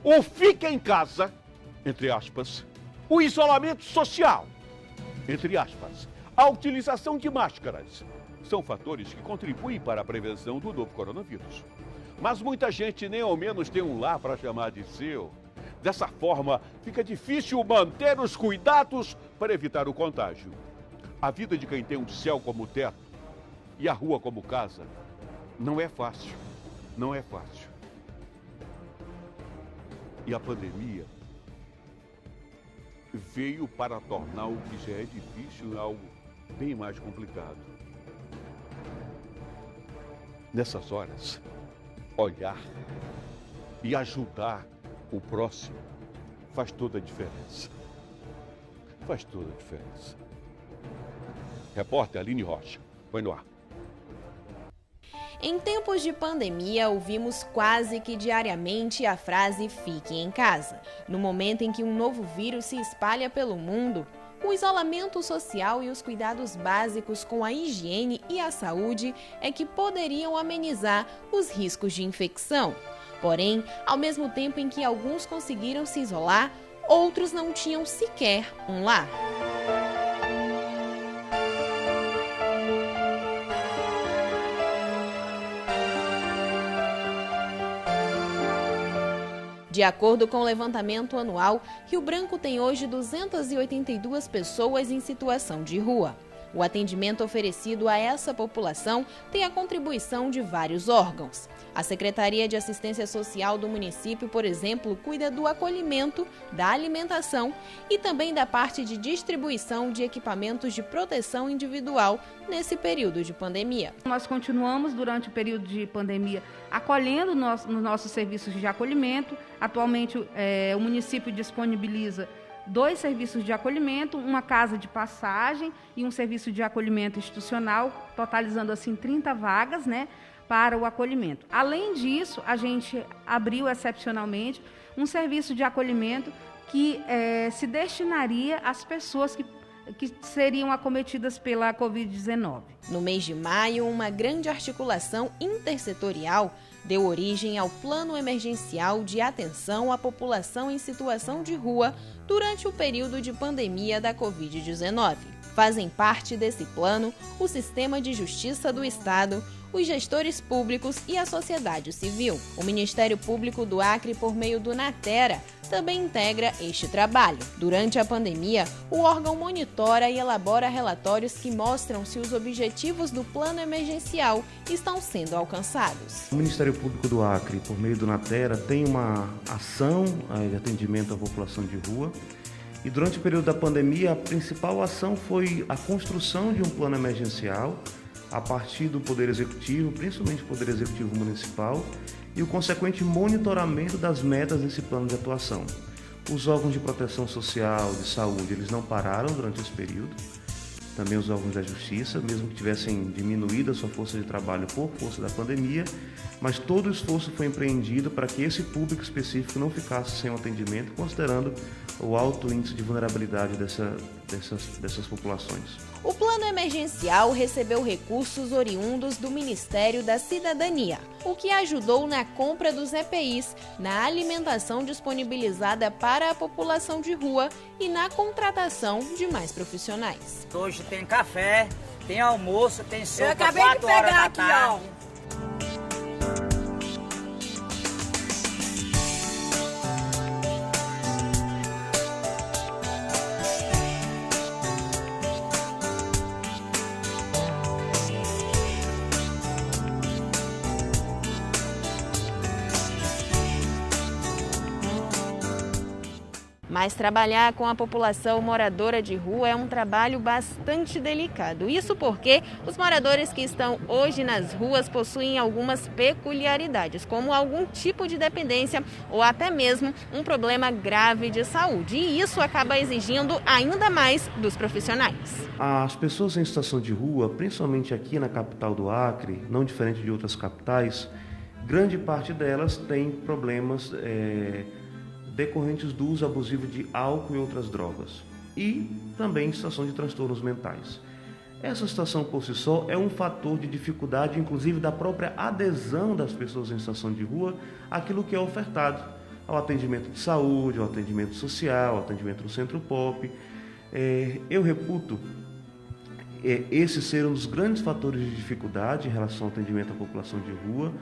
O fica em casa, entre aspas, o isolamento social, entre aspas, a utilização de máscaras, são fatores que contribuem para a prevenção do novo coronavírus. Mas muita gente nem ao menos tem um lar para chamar de seu. Dessa forma, fica difícil manter os cuidados para evitar o contágio. A vida de quem tem um céu como teto e a rua como casa não é fácil, não é fácil. E a pandemia veio para tornar o que já é difícil algo bem mais complicado. Nessas horas, olhar e ajudar o próximo faz toda a diferença. Faz toda a diferença. Repórter Aline Rocha, põe no ar. Em tempos de pandemia, ouvimos quase que diariamente a frase "fique em casa". No momento em que um novo vírus se espalha pelo mundo, o isolamento social e os cuidados básicos com a higiene e a saúde é que poderiam amenizar os riscos de infecção. Porém, ao mesmo tempo em que alguns conseguiram se isolar, outros não tinham sequer um lar. De acordo com o levantamento anual, Rio Branco tem hoje 282 pessoas em situação de rua. O atendimento oferecido a essa população tem a contribuição de vários órgãos. A Secretaria de Assistência Social do município, por exemplo, cuida do acolhimento, da alimentação e também da parte de distribuição de equipamentos de proteção individual nesse período de pandemia. Nós continuamos, durante o período de pandemia, acolhendo nos nossos serviços de acolhimento. Atualmente, o município disponibiliza 2 serviços de acolhimento, uma casa de passagem e um serviço de acolhimento institucional, totalizando assim 30 vagas, para o acolhimento. Além disso, a gente abriu excepcionalmente um serviço de acolhimento que se destinaria às pessoas que seriam acometidas pela Covid-19. No mês de maio, uma grande articulação intersetorial deu origem ao Plano Emergencial de Atenção à População em Situação de Rua durante o período de pandemia da Covid-19. Fazem parte desse plano o Sistema de Justiça do Estado, os gestores públicos e a sociedade civil. O Ministério Público do Acre, por meio do Natera, também integra este trabalho. Durante a pandemia, o órgão monitora e elabora relatórios que mostram se os objetivos do plano emergencial estão sendo alcançados. O Ministério Público do Acre, por meio do Natera, tem uma ação de atendimento à população de rua. E durante o período da pandemia, a principal ação foi a construção de um plano emergencial a partir do Poder Executivo, principalmente o Poder Executivo Municipal, e o consequente monitoramento das metas desse plano de atuação. Os órgãos de proteção social, de saúde, eles não pararam durante esse período. Também os órgãos da justiça, mesmo que tivessem diminuído a sua força de trabalho por força da pandemia, mas todo o esforço foi empreendido para que esse público específico não ficasse sem um atendimento, considerando o alto índice de vulnerabilidade dessas populações. O plano emergencial recebeu recursos oriundos do Ministério da Cidadania, o que ajudou na compra dos EPIs, na alimentação disponibilizada para a população de rua e na contratação de mais profissionais. Hoje tem café, tem almoço, tem sopa. Eu acabei de pegar aqui, ó. Mas trabalhar com a população moradora de rua é um trabalho bastante delicado. Isso porque os moradores que estão hoje nas ruas possuem algumas peculiaridades, como algum tipo de dependência ou até mesmo um problema grave de saúde. E isso acaba exigindo ainda mais dos profissionais. As pessoas em situação de rua, principalmente aqui na capital do Acre, não diferente de outras capitais, grande parte delas tem problemas decorrentes do uso abusivo de álcool e outras drogas, e também situação de transtornos mentais. Essa situação por si só é um fator de dificuldade, inclusive da própria adesão das pessoas em situação de rua àquilo que é ofertado. ao atendimento de saúde, ao atendimento social, ao atendimento no centro POP. Eu reputo esse ser um dos grandes fatores de dificuldade em relação ao atendimento à população de rua,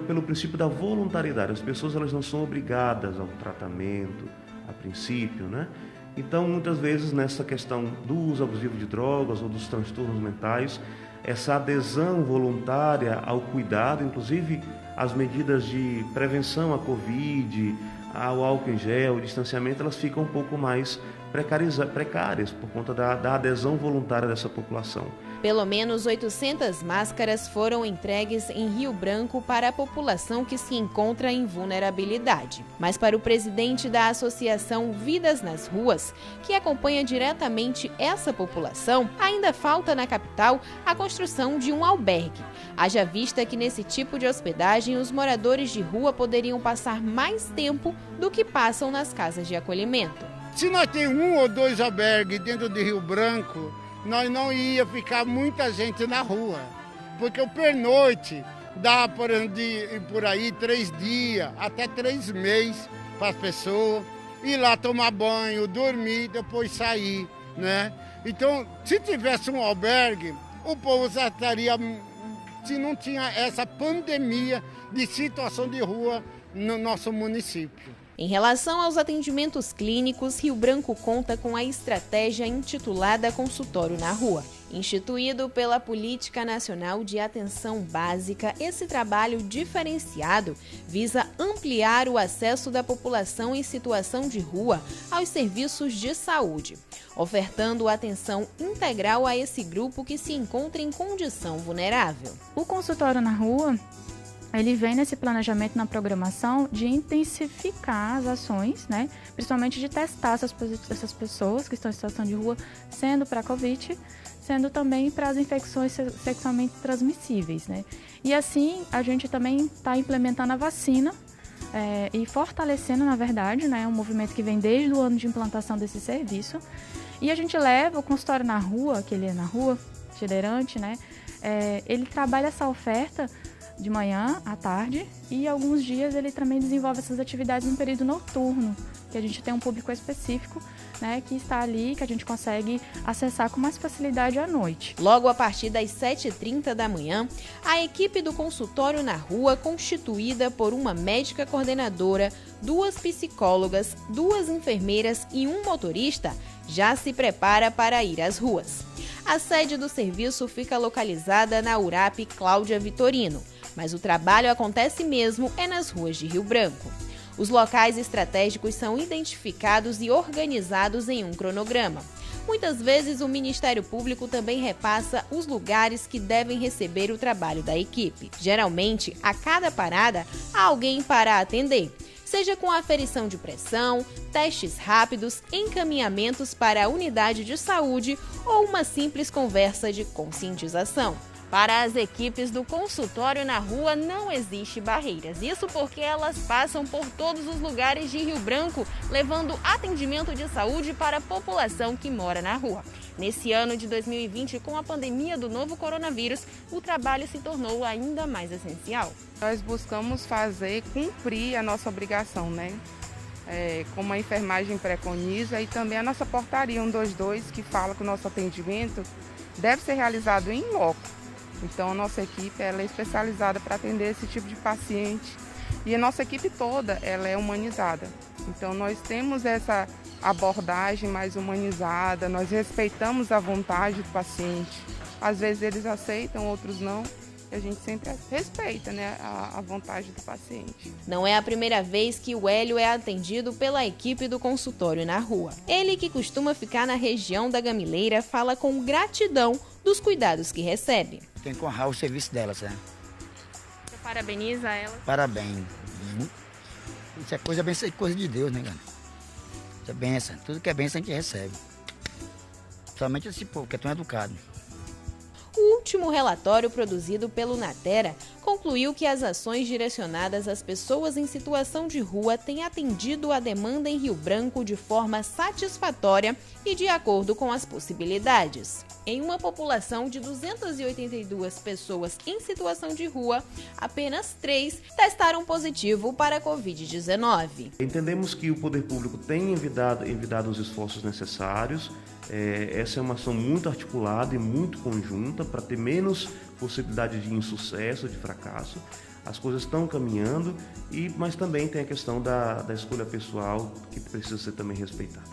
pelo princípio da voluntariedade. As pessoas elas não são obrigadas ao tratamento, a princípio, né? Então, muitas vezes, nessa questão do uso abusivo de drogas ou dos transtornos mentais, essa adesão voluntária ao cuidado, inclusive as medidas de prevenção à Covid, ao álcool em gel, o distanciamento, elas ficam um pouco mais precárias por conta da adesão voluntária dessa população. Pelo menos 800 máscaras foram entregues em Rio Branco para a população que se encontra em vulnerabilidade. Mas para o presidente da Associação Vidas nas Ruas, que acompanha diretamente essa população, ainda falta na capital a construção de um albergue. Haja vista que nesse tipo de hospedagem os moradores de rua poderiam passar mais tempo do que passam nas casas de acolhimento. Se nós temos 1 ou 2 albergues dentro de Rio Branco, nós não ia ficar muita gente na rua. Porque o pernoite dá, por exemplo, por aí 3 dias, até 3 meses para as pessoas ir lá tomar banho, dormir, depois sair, né? Então, se tivesse um albergue, o povo já estaria, se não tinha essa pandemia de situação de rua no nosso município. Em relação aos atendimentos clínicos, Rio Branco conta com a estratégia intitulada Consultório na Rua. Instituído pela Política Nacional de Atenção Básica, esse trabalho diferenciado visa ampliar o acesso da população em situação de rua aos serviços de saúde, ofertando atenção integral a esse grupo que se encontra em condição vulnerável. O consultório na rua, ele vem nesse planejamento na programação de intensificar as ações, né? Principalmente de testar essas pessoas que estão em situação de rua, sendo para a Covid, sendo também para as infecções sexualmente transmissíveis, né? E assim, a gente também está implementando a vacina e fortalecendo, na verdade, né? Um movimento que vem desde o ano de implantação desse serviço. E a gente leva o consultório na rua, que ele é na rua, itinerante, né? Ele trabalha essa oferta de manhã, à tarde, e alguns dias ele também desenvolve essas atividades no período noturno, que a gente tem um público específico, né, que está ali, que a gente consegue acessar com mais facilidade à noite. Logo a partir das 7h30 da manhã, a equipe do consultório na rua, constituída por uma médica coordenadora, 2 psicólogas, 2 enfermeiras e 1 motorista, já se prepara para ir às ruas. A sede do serviço fica localizada na URAP Cláudia Vitorino, mas o trabalho acontece mesmo nas ruas de Rio Branco. Os locais estratégicos são identificados e organizados em um cronograma. Muitas vezes o Ministério Público também repassa os lugares que devem receber o trabalho da equipe. Geralmente, a cada parada, há alguém para atender, seja com aferição de pressão, testes rápidos, encaminhamentos para a unidade de saúde ou uma simples conversa de conscientização. Para as equipes do consultório na rua não existe barreiras, isso porque elas passam por todos os lugares de Rio Branco, levando atendimento de saúde para a população que mora na rua. Nesse ano de 2020, com a pandemia do novo coronavírus, o trabalho se tornou ainda mais essencial. Nós buscamos cumprir a nossa obrigação, né? Como a enfermagem preconiza, e também a nossa portaria 122, que fala que o nosso atendimento deve ser realizado em loco. Então, a nossa equipe ela é especializada para atender esse tipo de paciente. E a nossa equipe toda ela é humanizada. Então, nós temos essa abordagem mais humanizada, nós respeitamos a vontade do paciente. Às vezes eles aceitam, outros não. A gente sempre respeita, né, a vontade do paciente. Não é a primeira vez que o Hélio é atendido pela equipe do consultório na rua. Ele, que costuma ficar na região da Gamileira, fala com gratidão dos cuidados que recebe. Tem que honrar o serviço delas, né? Você parabeniza ela? Parabéns. Isso é coisa de Deus, né, cara? Isso é bênção. Tudo que é bênção a gente recebe. Somente esse povo que é tão educado. O último relatório produzido pelo Natera concluiu que as ações direcionadas às pessoas em situação de rua têm atendido a demanda em Rio Branco de forma satisfatória e de acordo com as possibilidades. Em uma população de 282 pessoas em situação de rua, apenas 3 testaram positivo para a Covid-19. Entendemos que o poder público tem envidado os esforços necessários. Essa é uma ação muito articulada e muito conjunta para ter menos possibilidade de insucesso, de fracasso. As coisas estão caminhando, mas também tem a questão da escolha pessoal que precisa ser também respeitada.